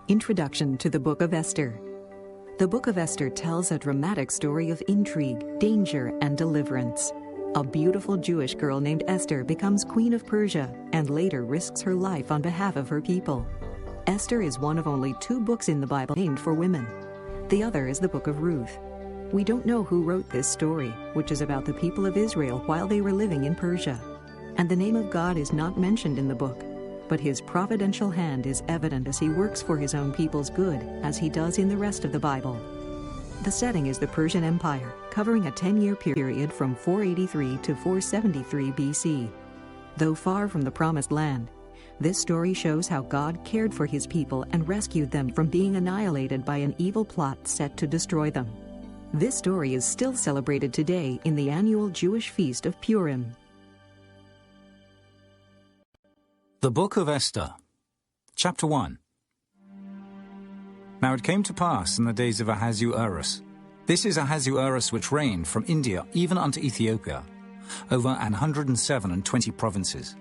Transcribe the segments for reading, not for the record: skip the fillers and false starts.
Introduction to the Book of Esther. The Book of Esther tells a dramatic story of intrigue, danger, and deliverance. A beautiful Jewish girl named Esther becomes Queen of Persia and later risks her life on behalf of her people. Esther is one of only 2 books in the Bible named for women. The other is the Book of Ruth. We don't know who wrote this story, which is about the people of Israel while they were living in Persia. And the name of God is not mentioned in the book, but his providential hand is evident as he works for his own people's good, as he does in the rest of the Bible. The setting is the Persian Empire, covering a 10-year period from 483 to 473 BC. Though far from the Promised Land, this story shows how God cared for his people and rescued them from being annihilated by an evil plot set to destroy them. This story is still celebrated today in the annual Jewish feast of Purim. The Book of Esther, Chapter 1. Now it came to pass in the days of Ahasuerus. This is Ahasuerus which reigned from India even unto Ethiopia, over 127 provinces.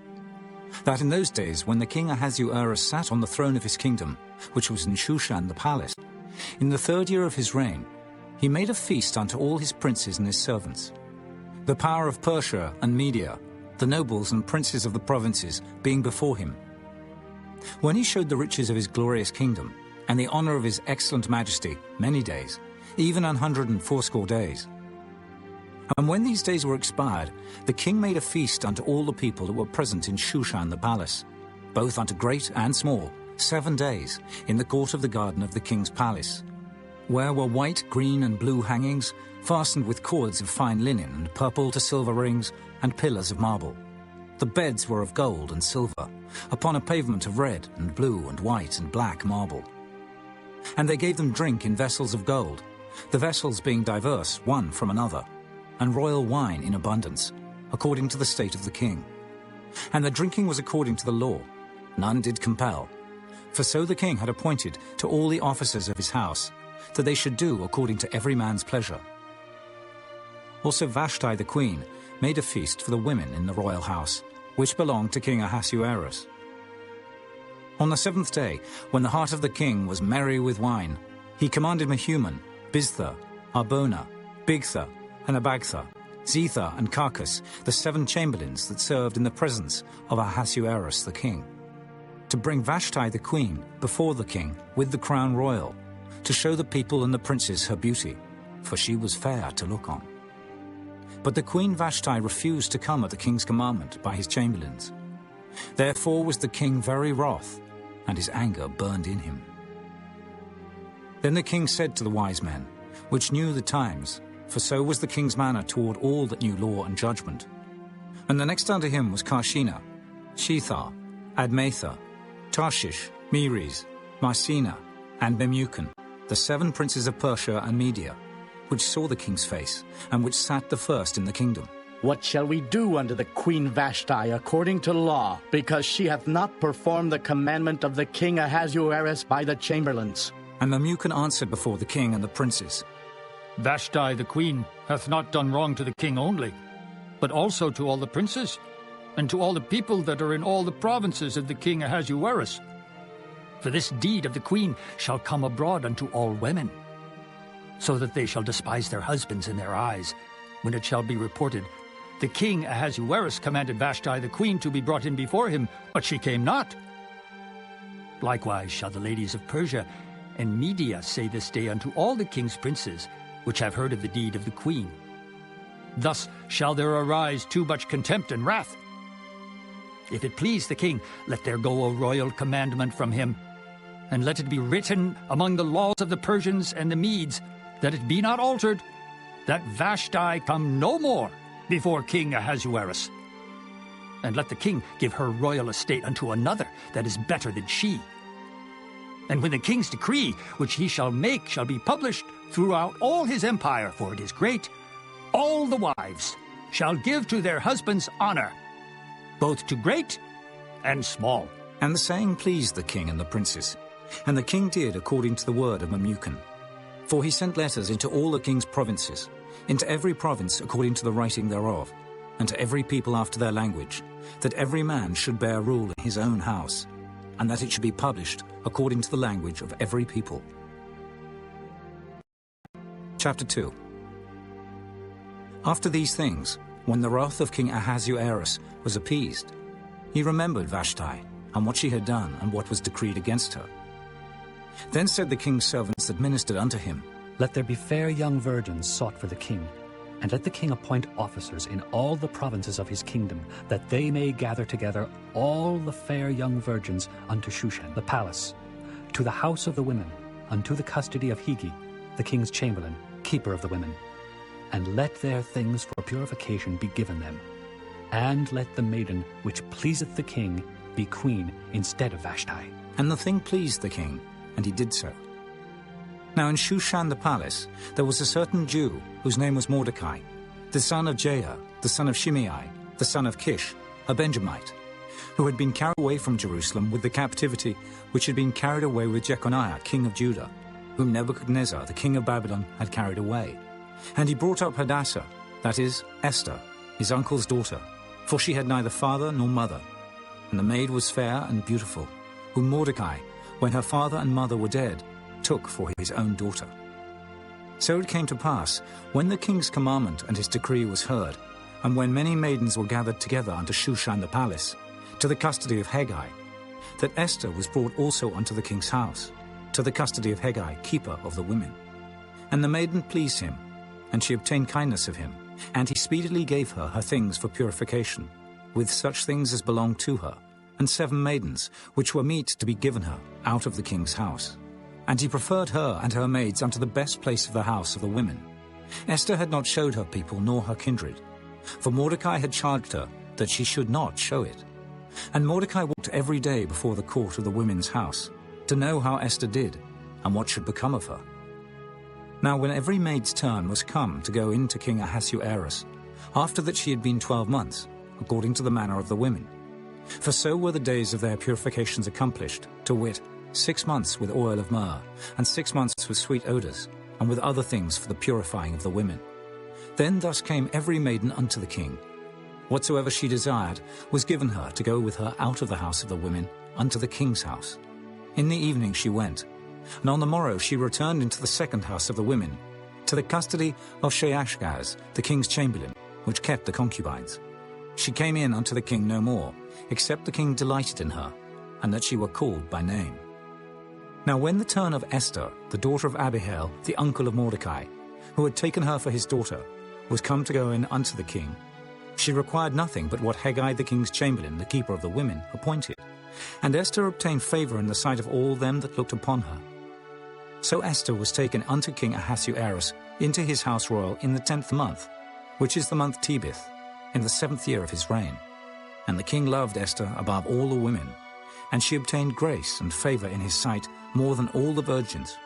That in those days when the king Ahasuerus sat on the throne of his kingdom, which was in Shushan the palace, in the 3rd year of his reign, he made a feast unto all his princes and his servants. The power of Persia and Media, the nobles and princes of the provinces, being before him. When he showed the riches of his glorious kingdom, and the honor of his excellent majesty, many days, even 180 days. And when these days were expired, the king made a feast unto all the people that were present in Shushan the palace, both unto great and small, 7 days, in the court of the garden of the king's palace, where were white, green, and blue hangings, fastened with cords of fine linen, and purple to silver rings, and pillars of marble. The beds were of gold and silver, upon a pavement of red, and blue, and white, and black marble. And they gave them drink in vessels of gold, the vessels being diverse one from another, and royal wine in abundance, according to the state of the king. And the drinking was according to the law, none did compel. For so the king had appointed to all the officers of his house, that they should do according to every man's pleasure. Also Vashti the queen made a feast for the women in the royal house, which belonged to King Ahasuerus. On the 7th day, when the heart of the king was merry with wine, he commanded Mehuman, Biztha, Arbona, Bigtha, and Abagtha, Zetha, and Carcas, the 7 chamberlains that served in the presence of Ahasuerus the king, to bring Vashti the queen before the king with the crown royal, to show the people and the princes her beauty, for she was fair to look on. But the queen Vashti refused to come at the king's commandment by his chamberlains. Therefore was the king very wroth, and his anger burned in him. Then the king said to the wise men, which knew the times, for so was the king's manner toward all that knew law and judgment. And the next unto him was Karshina, Shethar, Admatha, Tarshish, Meres, Marsina, and Memucan, the 7 princes of Persia and Media, which saw the king's face, and which sat the first in the kingdom. What shall we do unto the queen Vashti according to law, because she hath not performed the commandment of the king Ahasuerus by the chamberlains? And Memucan answered before the king and the princes, Vashti the queen hath not done wrong to the king only, but also to all the princes, and to all the people that are in all the provinces of the king Ahasuerus. For this deed of the queen shall come abroad unto all women, so that they shall despise their husbands in their eyes, when it shall be reported, the king Ahasuerus commanded Vashti the queen to be brought in before him, but she came not. Likewise shall the ladies of Persia and Media say this day unto all the king's princes, which have heard of the deed of the queen. Thus shall there arise too much contempt and wrath. If it please the king, let there go a royal commandment from him, and let it be written among the laws of the Persians and the Medes, that it be not altered, that Vashti come no more before King Ahasuerus. And let the king give her royal estate unto another that is better than she. And when the king's decree, which he shall make, shall be published throughout all his empire, for it is great, all the wives shall give to their husbands honor, both to great and small. And the saying pleased the king and the princes, and the king did according to the word of Memucan. For he sent letters into all the king's provinces, into every province according to the writing thereof, and to every people after their language, that every man should bear rule in his own house. and that it should be published according to the language of every people. Chapter 2. After these things, when the wrath of King Ahasuerus was appeased, he remembered Vashti, and what she had done, and what was decreed against her. Then said the king's servants that ministered unto him, Let there be fair young virgins sought for the king, and let the king appoint officers in all the provinces of his kingdom, that they may gather together all the fair young virgins unto Shushan the palace, to the house of the women, unto the custody of Hegi, the king's chamberlain, keeper of the women. And let their things for purification be given them. And let the maiden which pleaseth the king be queen instead of Vashti. And the thing pleased the king, and he did so. Now in Shushan the palace there was a certain Jew, whose name was Mordecai, the son of Jair, the son of Shimei, the son of Kish, a Benjamite, who had been carried away from Jerusalem with the captivity which had been carried away with Jeconiah, king of Judah, whom Nebuchadnezzar, the king of Babylon, had carried away. And he brought up Hadassah, that is, Esther, his uncle's daughter, for she had neither father nor mother. And the maid was fair and beautiful, whom Mordecai, when her father and mother were dead, took for his own daughter. So it came to pass, when the king's commandment and his decree was heard, and when many maidens were gathered together unto Shushan the palace, to the custody of Hegai, that Esther was brought also unto the king's house, to the custody of Hegai, keeper of the women. And the maiden pleased him, and she obtained kindness of him, and he speedily gave her her things for purification, with such things as belonged to her, and 7 maidens, which were meet to be given her out of the king's house. And he preferred her and her maids unto the best place of the house of the women. Esther had not showed her people nor her kindred, for Mordecai had charged her that she should not show it. And Mordecai walked every day before the court of the women's house, to know how Esther did, and what should become of her. Now when every maid's turn was come to go in to King Ahasuerus, after that she had been 12 months, according to the manner of the women. For so were the days of their purifications accomplished, to wit, 6 months with oil of myrrh, and 6 months with sweet odours, and with other things for the purifying of the women. Then thus came every maiden unto the king. Whatsoever she desired was given her to go with her out of the house of the women unto the king's house. In the evening she went, and on the morrow she returned into the second house of the women, to the custody of Sheashgaz, the king's chamberlain, which kept the concubines. She came in unto the king no more, except the king delighted in her, and that she were called by name. Now when the turn of Esther, the daughter of Abihail, the uncle of Mordecai, who had taken her for his daughter, was come to go in unto the king, she required nothing but what Hegai the king's chamberlain, the keeper of the women, appointed. And Esther obtained favour in the sight of all them that looked upon her. So Esther was taken unto King Ahasuerus into his house royal in the 10th month, which is the month Tebeth, in the 7th year of his reign. And the king loved Esther above all the women, and she obtained grace and favour in his sight more than all the virgins,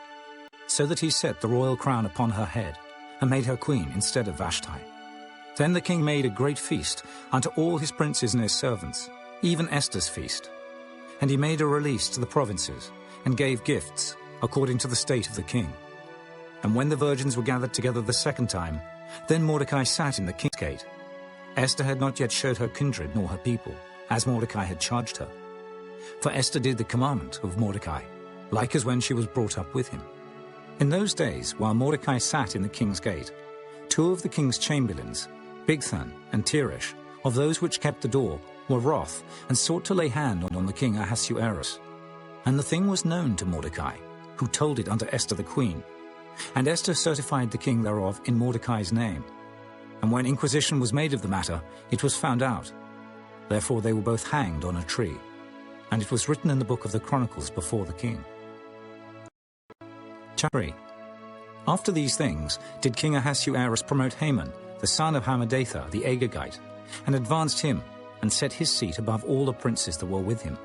so that he set the royal crown upon her head, and made her queen instead of Vashti. Then the king made a great feast unto all his princes and his servants, even Esther's feast. And he made a release to the provinces, and gave gifts, according to the state of the king. And when the virgins were gathered together the second time, then Mordecai sat in the king's gate. Esther had not yet showed her kindred nor her people, as Mordecai had charged her. For Esther did the commandment of Mordecai, like as when she was brought up with him. In those days, while Mordecai sat in the king's gate, 2 of the king's chamberlains, Bigthan and Teresh, of those which kept the door, were wroth, and sought to lay hand on the king Ahasuerus. And the thing was known to Mordecai, who told it unto Esther the queen. And Esther certified the king thereof in Mordecai's name. And when inquisition was made of the matter, it was found out. Therefore they were both hanged on a tree. And it was written in the book of the Chronicles before the king. Chapter 3. After these things did King Ahasuerus promote Haman, the son of Hammedatha the Agagite, and advanced him, and set his seat above all the princes that were with him.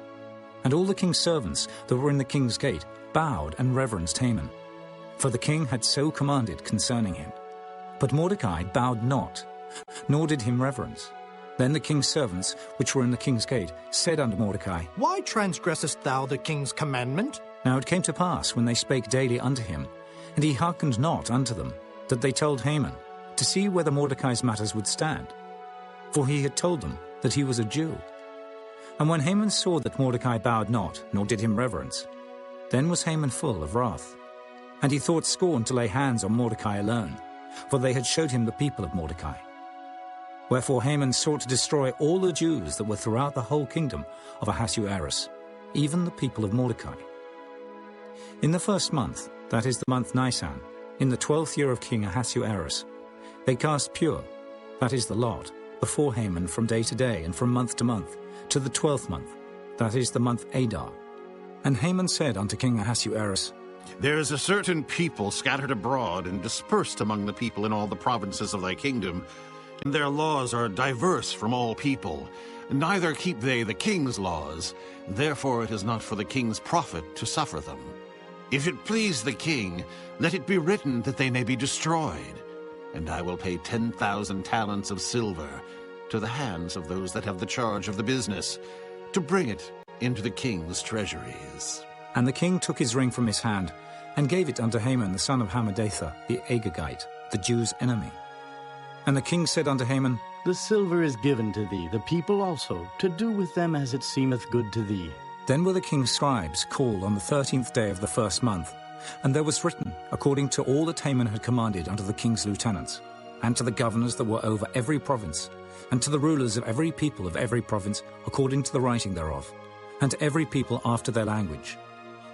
And all the king's servants that were in the king's gate bowed and reverenced Haman, for the king had so commanded concerning him. But Mordecai bowed not, nor did him reverence. Then the king's servants, which were in the king's gate, said unto Mordecai, Why transgressest thou the king's commandment? Now it came to pass, when they spake daily unto him, and he hearkened not unto them, that they told Haman, to see whether Mordecai's matters would stand. For he had told them that he was a Jew. And when Haman saw that Mordecai bowed not, nor did him reverence, then was Haman full of wrath. And he thought scorn to lay hands on Mordecai alone, for they had showed him the people of Mordecai. Wherefore Haman sought to destroy all the Jews that were throughout the whole kingdom of Ahasuerus, even the people of Mordecai. In the first month, that is the month Nisan, in the 12th year of King Ahasuerus, they cast pure, that is the lot, before Haman from day to day and from month to month, to the 12th month, that is the month Adar. And Haman said unto King Ahasuerus, There is a certain people scattered abroad and dispersed among the people in all the provinces of thy kingdom, and their laws are diverse from all people. Neither keep they the king's laws, therefore it is not for the king's profit to suffer them. If it please the king, let it be written that they may be destroyed, and I will pay 10,000 talents of silver to the hands of those that have the charge of the business, to bring it into the king's treasuries. And the king took his ring from his hand, and gave it unto Haman the son of Hammedatha, the Agagite, the Jews' enemy. And the king said unto Haman, The silver is given to thee, the people also, to do with them as it seemeth good to thee. Then were the king's scribes called on the 13th day of the first month, and there was written, according to all that Haman had commanded unto the king's lieutenants, and to the governors that were over every province, and to the rulers of every people of every province, according to the writing thereof, and to every people after their language.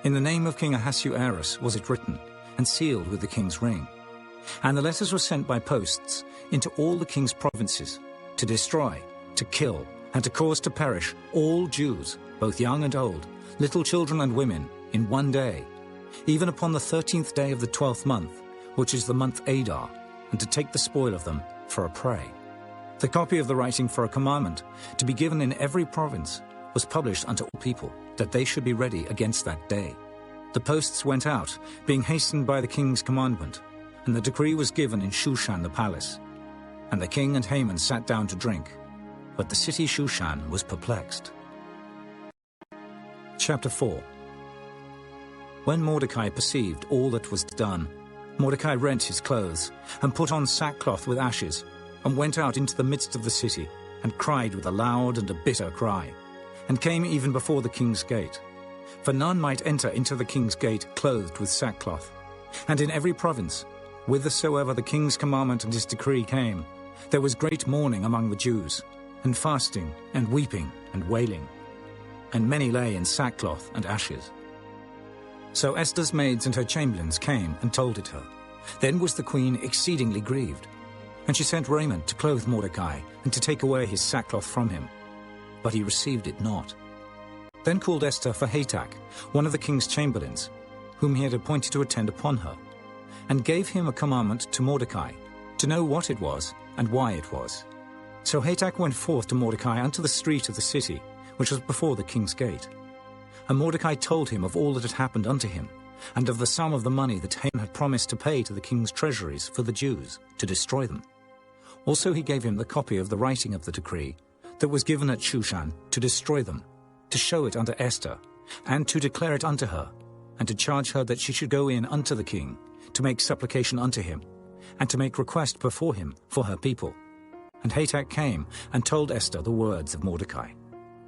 In the name of King Ahasuerus was it written, and sealed with the king's ring. And the letters were sent by posts into all the king's provinces, to destroy, to kill, and to cause to perish all Jews, both young and old, little children and women, in one day, even upon the 13th day of the 12th month, which is the month Adar, and to take the spoil of them for a prey. The copy of the writing for a commandment, to be given in every province, was published unto all people, that they should be ready against that day. The posts went out, being hastened by the king's commandment, and the decree was given in Shushan the palace. And the king and Haman sat down to drink, but the city Shushan was perplexed. Chapter 4. When Mordecai perceived all that was done, Mordecai rent his clothes, and put on sackcloth with ashes, and went out into the midst of the city, and cried with a loud and a bitter cry, and came even before the king's gate. For none might enter into the king's gate clothed with sackcloth. And in every province, whithersoever the king's commandment and his decree came, there was great mourning among the Jews, and fasting, and weeping, and wailing. And many lay in sackcloth and ashes. So Esther's maids and her chamberlains came and told it her. Then was the queen exceedingly grieved. And she sent raiment to clothe Mordecai, and to take away his sackcloth from him. But he received it not. Then called Esther for Hatach, one of the king's chamberlains, whom he had appointed to attend upon her, and gave him a commandment to Mordecai, to know what it was, and why it was. So Hatach went forth to Mordecai unto the street of the city, which was before the king's gate. And Mordecai told him of all that had happened unto him, and of the sum of the money that Haman had promised to pay to the king's treasuries for the Jews, to destroy them. Also he gave him the copy of the writing of the decree that was given at Shushan, to destroy them, to show it unto Esther, and to declare it unto her, and to charge her that she should go in unto the king, to make supplication unto him, and to make request before him for her people. And Hatach came and told Esther the words of Mordecai.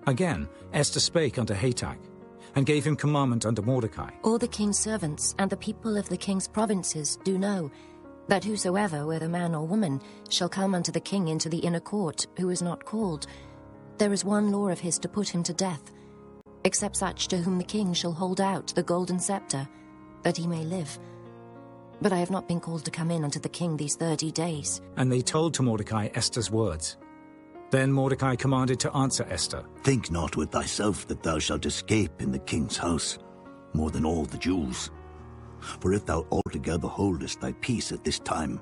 Again Esther spake unto Hatach, and gave him commandment unto Mordecai. All the king's servants and the people of the king's provinces do know that whosoever, whether man or woman, shall come unto the king into the inner court, who is not called, there is one law of his to put him to death, except such to whom the king shall hold out the golden scepter, that he may live. But I have not been called to come in unto the king these 30 days. And they told to Mordecai Esther's words. Then Mordecai commanded to answer Esther. Think not with thyself that thou shalt escape in the king's house, more than all the Jews. For if thou altogether holdest thy peace at this time,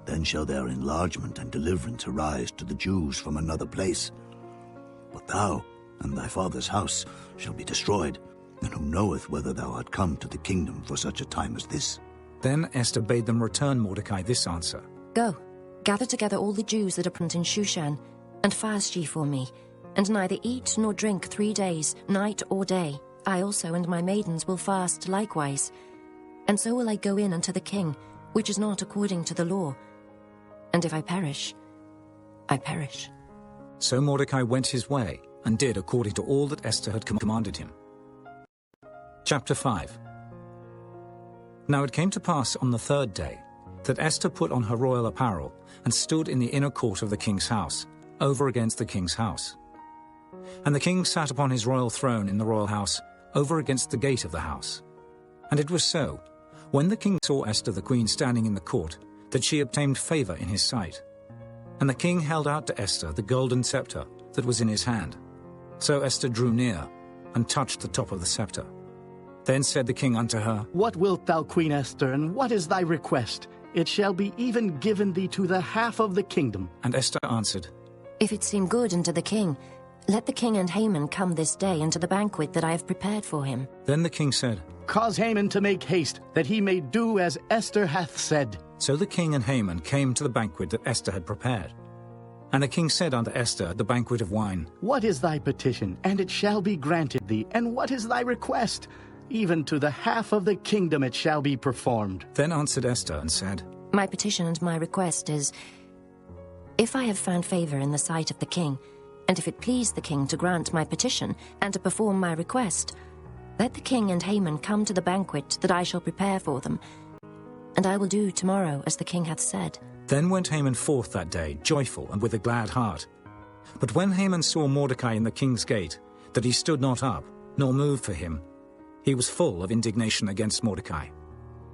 then shall their enlargement and deliverance arise to the Jews from another place. But thou and thy father's house shall be destroyed, and who knoweth whether thou art come to the kingdom for such a time as this? Then Esther bade them return Mordecai this answer. Go, gather together all the Jews that are present in Shushan, and fast ye for me, and neither eat nor drink 3 days, night or day. I also and my maidens will fast likewise. And so will I go in unto the king, which is not according to the law. And if I perish, I perish. So Mordecai went his way, and did according to all that Esther had commanded him. Chapter 5. Now it came to pass on the third day that Esther put on her royal apparel and stood in the inner court of the king's house, over against the king's house. And the king sat upon his royal throne in the royal house, over against the gate of the house. And it was so, when the king saw Esther the queen standing in the court, that she obtained favor in his sight. And the king held out to Esther the golden scepter that was in his hand. So Esther drew near, and touched the top of the scepter. Then said the king unto her, What wilt thou, Queen Esther, and what is thy request? It shall be even given thee to the half of the kingdom. And Esther answered, If it seem good unto the king, let the king and Haman come this day into the banquet that I have prepared for him. Then the king said, Cause Haman to make haste, that he may do as Esther hath said. So the king and Haman came to the banquet that Esther had prepared. And the king said unto Esther at the banquet of wine, What is thy petition? And it shall be granted thee. And what is thy request? Even to the half of the kingdom it shall be performed. Then answered Esther and said, My petition and my request is, if I have found favor in the sight of the king, and if it please the king to grant my petition and to perform my request, let the king and Haman come to the banquet that I shall prepare for them, and I will do tomorrow as the king hath said. Then went Haman forth that day, joyful and with a glad heart. But when Haman saw Mordecai in the king's gate, that he stood not up, nor moved for him, he was full of indignation against Mordecai.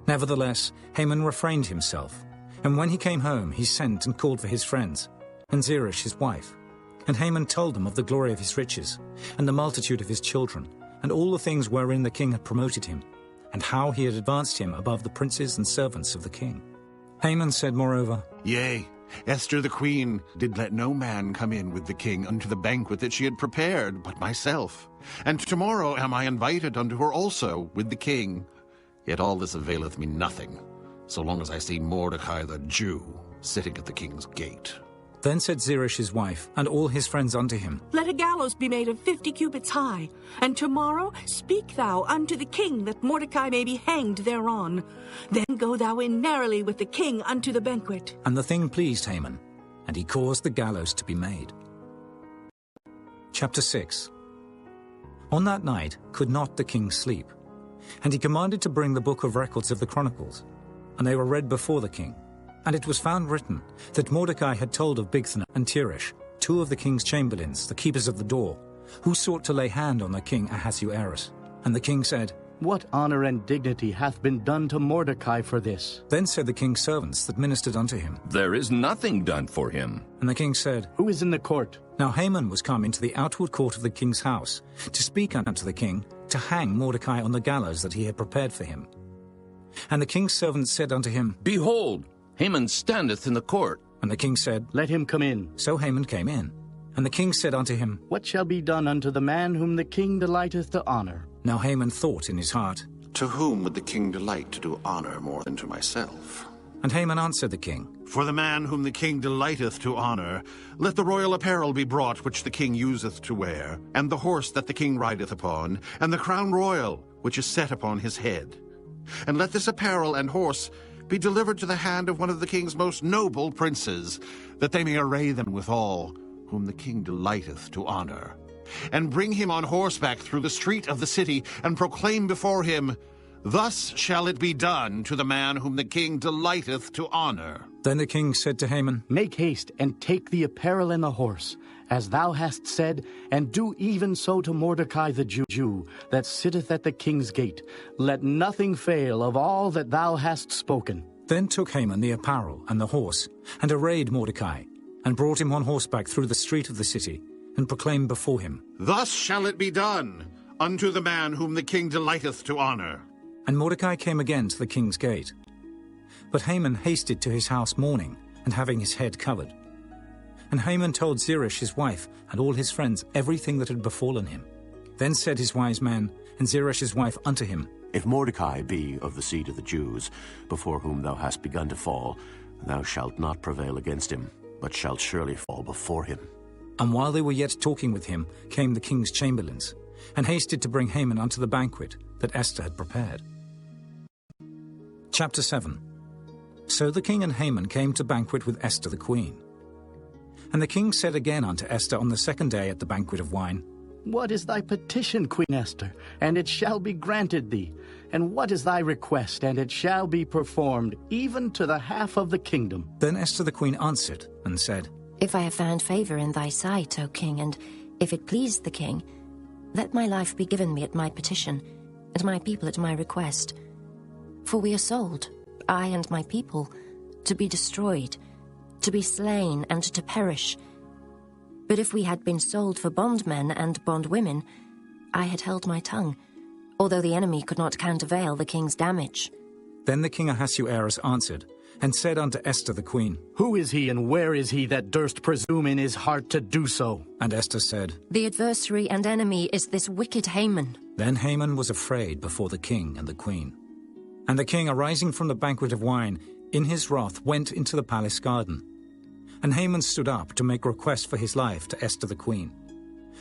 Nevertheless, Haman refrained himself, and when he came home, he sent and called for his friends, and Zeresh his wife. And Haman told them of the glory of his riches, and the multitude of his children, and all the things wherein the king had promoted him, and how he had advanced him above the princes and servants of the king. Haman said moreover, Yea, Esther the queen did let no man come in with the king unto the banquet that she had prepared but myself. And tomorrow am I invited unto her also with the king. Yet all this availeth me nothing, so long as I see Mordecai the Jew sitting at the king's gate. Then said Zeresh his wife, and all his friends unto him, Let a gallows be made of 50 cubits high, and tomorrow speak thou unto the king that Mordecai may be hanged thereon. Then go thou in narrowly with the king unto the banquet. And the thing pleased Haman, and he caused the gallows to be made. Chapter 6. On that night could not the king sleep, and he commanded to bring the book of records of the Chronicles, and they were read before the king. And it was found written that Mordecai had told of Bigthana and Teresh, two of the king's chamberlains, the keepers of the door, who sought to lay hand on the king Ahasuerus. And the king said, What honor and dignity hath been done to Mordecai for this? Then said the king's servants that ministered unto him, There is nothing done for him. And the king said, Who is in the court? Now Haman was come into the outward court of the king's house, to speak unto the king, to hang Mordecai on the gallows that he had prepared for him. And the king's servants said unto him, Behold, Haman standeth in the court. And the king said, Let him come in. So Haman came in. And the king said unto him, What shall be done unto the man whom the king delighteth to honor? Now Haman thought in his heart, To whom would the king delight to do honor more than to myself? And Haman answered the king, For the man whom the king delighteth to honor, let the royal apparel be brought which the king useth to wear, and the horse that the king rideth upon, and the crown royal which is set upon his head. And let this apparel and horse be delivered to the hand of one of the king's most noble princes, that they may array them withal, whom the king delighteth to honor. And bring him on horseback through the street of the city, and proclaim before him, Thus shall it be done to the man whom the king delighteth to honor. Then the king said to Haman, Make haste, and take the apparel and the horse, as thou hast said, and do even so to Mordecai the Jew, that sitteth at the king's gate. Let nothing fail of all that thou hast spoken. Then took Haman the apparel and the horse, and arrayed Mordecai, and brought him on horseback through the street of the city, and proclaimed before him, Thus shall it be done unto the man whom the king delighteth to honor. And Mordecai came again to the king's gate. But Haman hasted to his house mourning, and having his head covered. And Haman told Zeresh his wife and all his friends everything that had befallen him. Then said his wise men and Zeresh his wife unto him, If Mordecai be of the seed of the Jews, before whom thou hast begun to fall, thou shalt not prevail against him, but shalt surely fall before him. And while they were yet talking with him, came the king's chamberlains, and hasted to bring Haman unto the banquet that Esther had prepared. Chapter 7. So the king and Haman came to banquet with Esther the queen. And the king said again unto Esther on the second day at the banquet of wine, What is thy petition, Queen Esther? And it shall be granted thee. And what is thy request? And it shall be performed, even to the half of the kingdom. Then Esther the queen answered and said, If I have found favor in thy sight, O king, and if it please the king, let my life be given me at my petition, and my people at my request. For we are sold, I and my people, to be destroyed, to be slain, and to perish. But if we had been sold for bondmen and bondwomen, I had held my tongue, although the enemy could not countervail the king's damage. Then the king Ahasuerus answered, and said unto Esther the queen, Who is he, and where is he that durst presume in his heart to do so? And Esther said, The adversary and enemy is this wicked Haman. Then Haman was afraid before the king and the queen. And the king, arising from the banquet of wine, in his wrath went into the palace garden. And Haman stood up to make request for his life to Esther the queen,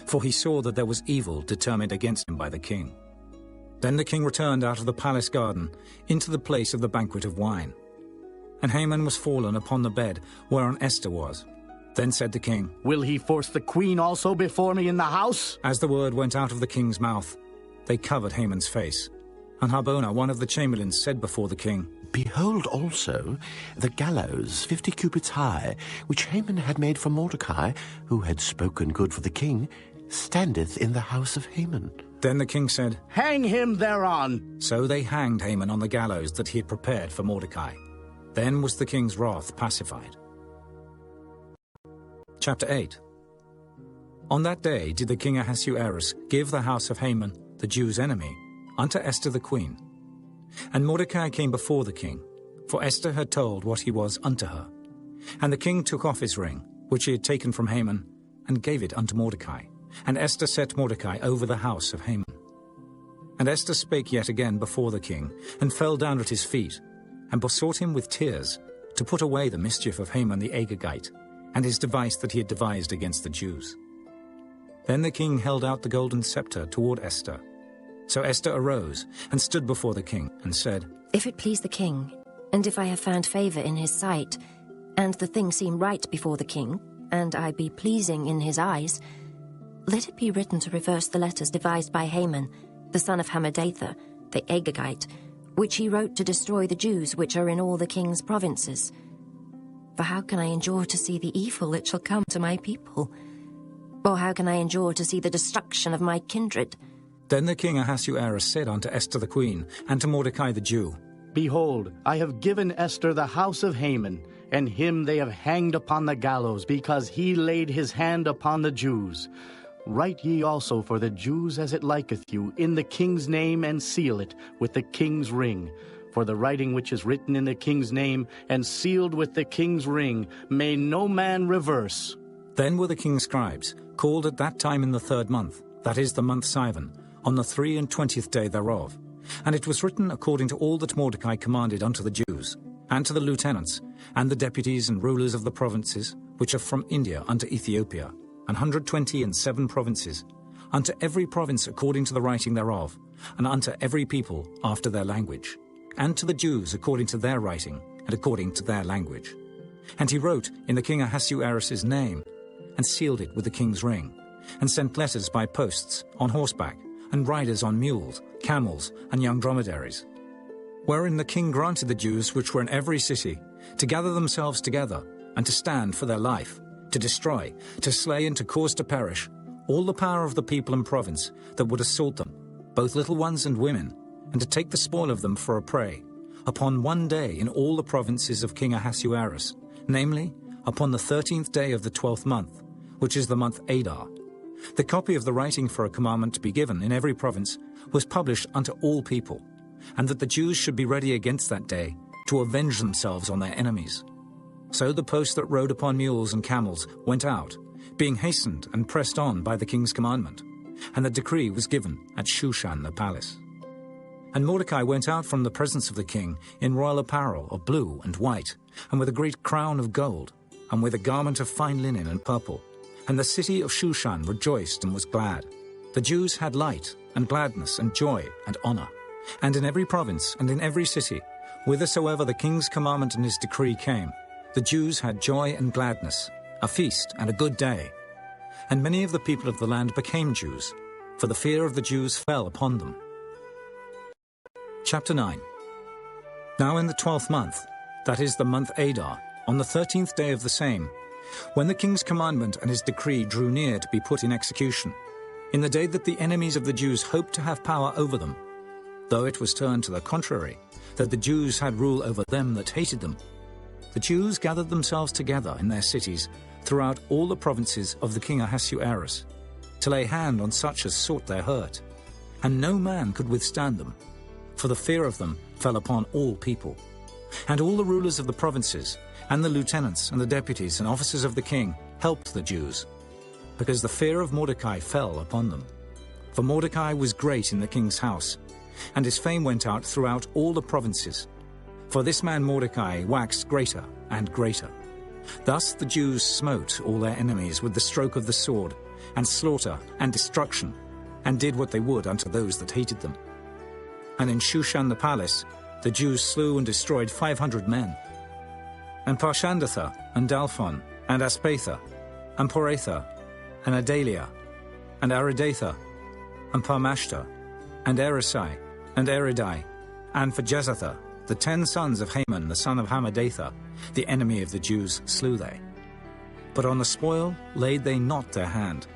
for he saw that there was evil determined against him by the king. Then the king returned out of the palace garden into the place of the banquet of wine. And Haman was fallen upon the bed whereon Esther was. Then said the king, Will he force the queen also before me in the house? As the word went out of the king's mouth, they covered Haman's face. And Harbona, one of the chamberlains, said before the king, Behold also the gallows 50 cubits high, which Haman had made for Mordecai, who had spoken good for the king, standeth in the house of Haman. Then the king said, Hang him thereon. So they hanged Haman on the gallows that he had prepared for Mordecai. Then was the king's wrath pacified. Chapter 8. On that day did the king Ahasuerus give the house of Haman, the Jews' enemy, unto Esther the queen. And Mordecai came before the king, for Esther had told what he was unto her. And the king took off his ring, which he had taken from Haman, and gave it unto Mordecai. And Esther set Mordecai over the house of Haman. And Esther spake yet again before the king, and fell down at his feet, and besought him with tears to put away the mischief of Haman the Agagite, and his device that he had devised against the Jews. Then the king held out the golden scepter toward Esther. So Esther arose and stood before the king, and said, If it please the king, and if I have found favor in his sight, and the thing seem right before the king, and I be pleasing in his eyes, let it be written to reverse the letters devised by Haman, the son of Hammedatha, the Agagite, which he wrote to destroy the Jews which are in all the king's provinces. For how can I endure to see the evil that shall come to my people? Or how can I endure to see the destruction of my kindred? Then the king Ahasuerus said unto Esther the queen, and to Mordecai the Jew, Behold, I have given Esther the house of Haman, and him they have hanged upon the gallows, because he laid his hand upon the Jews. Write ye also for the Jews as it liketh you, in the king's name, and seal it with the king's ring. For the writing which is written in the king's name, and sealed with the king's ring, may no man reverse. Then were the king's scribes called at that time in the 3rd month, that is the month Sivan, on the 23rd day thereof. And it was written according to all that Mordecai commanded unto the Jews, and to the lieutenants, and the deputies and rulers of the provinces, which are from India unto Ethiopia, 127 provinces, unto every province according to the writing thereof, and unto every people after their language, and to the Jews according to their writing, and according to their language. And he wrote in the king Ahasuerus' name, and sealed it with the king's ring, and sent letters by posts, on horseback, and riders on mules, camels, and young dromedaries. Wherein the king granted the Jews which were in every city to gather themselves together, and to stand for their life, to destroy, to slay, and to cause to perish all the power of the people and province that would assault them, both little ones and women, and to take the spoil of them for a prey, upon one day in all the provinces of King Ahasuerus, namely, upon the 13th day of the 12th month, which is the month Adar. The copy of the writing for a commandment to be given in every province was published unto all people, and that the Jews should be ready against that day to avenge themselves on their enemies. So the posts that rode upon mules and camels went out, being hastened and pressed on by the king's commandment, and the decree was given at Shushan the palace. And Mordecai went out from the presence of the king in royal apparel of blue and white, and with a great crown of gold, and with a garment of fine linen and purple. And the city of Shushan rejoiced and was glad. The Jews had light and gladness and joy and honor. And in every province and in every city, whithersoever the king's commandment and his decree came, the Jews had joy and gladness, a feast and a good day. And many of the people of the land became Jews, for the fear of the Jews fell upon them. Chapter 9. Now in the 12th month, that is the month Adar, on the 13th day of the same, when the king's commandment and his decree drew near to be put in execution, in the day that the enemies of the Jews hoped to have power over them, though it was turned to the contrary, that the Jews had rule over them that hated them, the Jews gathered themselves together in their cities throughout all the provinces of the king Ahasuerus, to lay hand on such as sought their hurt, and no man could withstand them, for the fear of them fell upon all people. And all the rulers of the provinces, and the lieutenants and the deputies and officers of the king helped the Jews, because the fear of Mordecai fell upon them. For Mordecai was great in the king's house, and his fame went out throughout all the provinces. For this man Mordecai waxed greater and greater. Thus the Jews smote all their enemies with the stroke of the sword, and slaughter and destruction, and did what they would unto those that hated them. And in Shushan the palace the Jews slew and destroyed 500 men. And Parshandatha, and Dalphon, and Aspatha, and Poratha, and Adalia, and Aridatha, and Parmashta, and Erisai, and Eridai, and for Jezatha, the 10 sons of Haman the son of Hammedatha, the enemy of the Jews, slew they. But on the spoil laid they not their hand.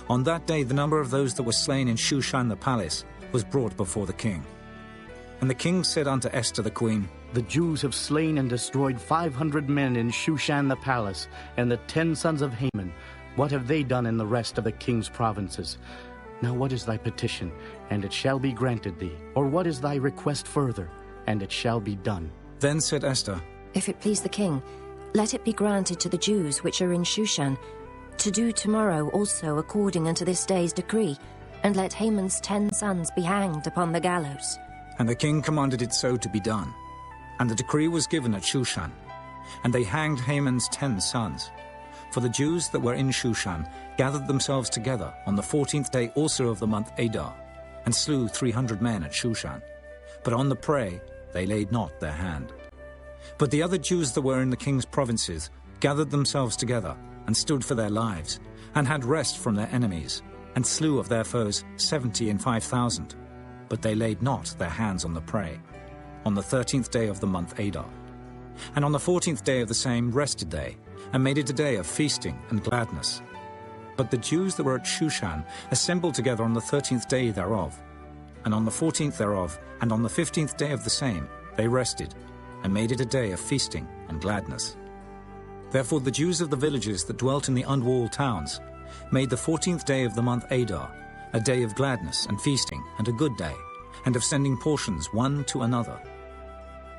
On that day the number of those that were slain in Shushan the palace was brought before the king. And the king said unto Esther the queen, The Jews have slain and destroyed 500 men in Shushan the palace, and the 10 sons of Haman. What have they done in the rest of the king's provinces? Now what is thy petition, and it shall be granted thee? Or what is thy request further, and it shall be done? Then said Esther, If it please the king, let it be granted to the Jews which are in Shushan, to do tomorrow also according unto this day's decree, and let Haman's 10 sons be hanged upon the gallows. And the king commanded it so to be done. And the decree was given at Shushan, and they hanged Haman's 10 sons. For the Jews that were in Shushan gathered themselves together on the 14th day also of the month Adar, and slew 300 men at Shushan. But on the prey they laid not their hand. But the other Jews that were in the king's provinces gathered themselves together, and stood for their lives, and had rest from their enemies, and slew of their foes 75,000. But they laid not their hands on the prey, on the 13th day of the month Adar. And on the 14th day of the same rested they, and made it a day of feasting and gladness. But the Jews that were at Shushan assembled together on the 13th day thereof, and on the 14th thereof, and on the 15th day of the same, they rested, and made it a day of feasting and gladness. Therefore the Jews of the villages that dwelt in the unwalled towns made the 14th day of the month Adar a day of gladness and feasting and a good day, and of sending portions one to another.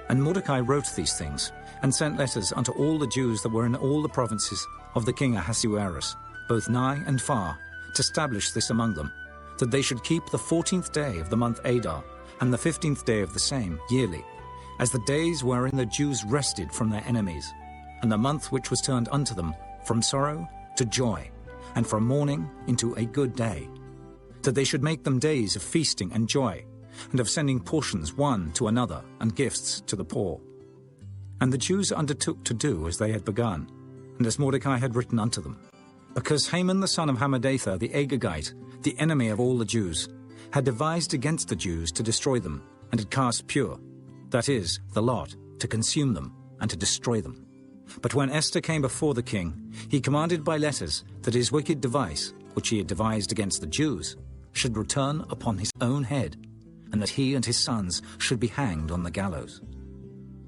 And Mordecai wrote these things, and sent letters unto all the Jews that were in all the provinces of the king Ahasuerus, both nigh and far, to establish this among them, that they should keep the 14th day of the month Adar, and the 15th day of the same, yearly, as the days wherein the Jews rested from their enemies, and the month which was turned unto them from sorrow to joy, and from mourning into a good day, that they should make them days of feasting and joy, and of sending portions one to another, and gifts to the poor. And the Jews undertook to do as they had begun, and as Mordecai had written unto them, because Haman the son of Hammedatha the Agagite, the enemy of all the Jews, had devised against the Jews to destroy them, and had cast pur, that is, the lot, to consume them, and to destroy them. But when Esther came before the king, he commanded by letters that his wicked device, which he had devised against the Jews, should return upon his own head, and that he and his sons should be hanged on the gallows.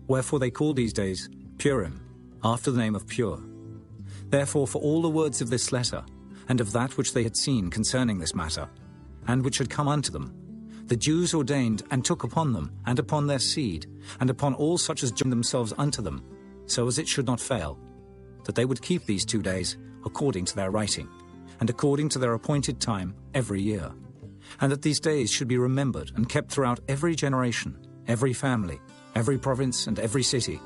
Wherefore they called these days Purim, after the name of Pur. Therefore for all the words of this letter, and of that which they had seen concerning this matter, and which had come unto them, the Jews ordained and took upon them, and upon their seed, and upon all such as joined themselves unto them, so as it should not fail, that they would keep these 2 days according to their writing, and according to their appointed time every year, and that these days should be remembered and kept throughout every generation, every family, every province, and every city,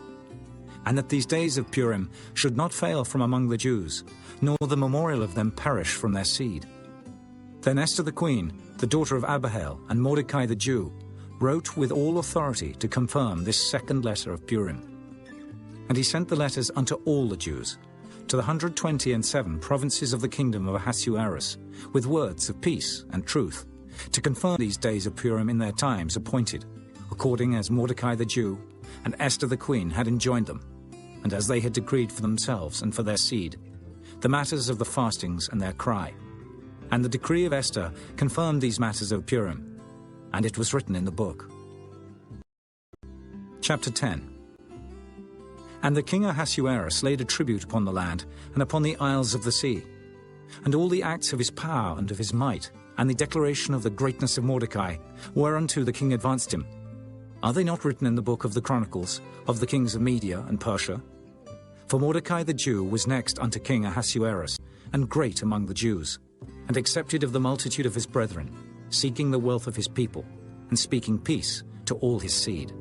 and that these days of Purim should not fail from among the Jews, nor the memorial of them perish from their seed. Then Esther the queen, the daughter of Abihail, and Mordecai the Jew, wrote with all authority to confirm this second letter of Purim. And he sent the letters unto all the Jews, to the 127 provinces of the kingdom of Ahasuerus, with words of peace and truth, to confirm these days of Purim in their times appointed, according as Mordecai the Jew and Esther the queen had enjoined them, and as they had decreed for themselves and for their seed, the matters of the fastings and their cry. And the decree of Esther confirmed these matters of Purim, and it was written in the book. Chapter 10. And the king Ahasuerus laid a tribute upon the land and upon the isles of the sea, and all the acts of his power and of his might, and the declaration of the greatness of Mordecai, whereunto the king advanced him. Are they not written in the book of the Chronicles of the kings of Media and Persia? For Mordecai the Jew was next unto King Ahasuerus, and great among the Jews, and accepted of the multitude of his brethren, seeking the wealth of his people, and speaking peace to all his seed.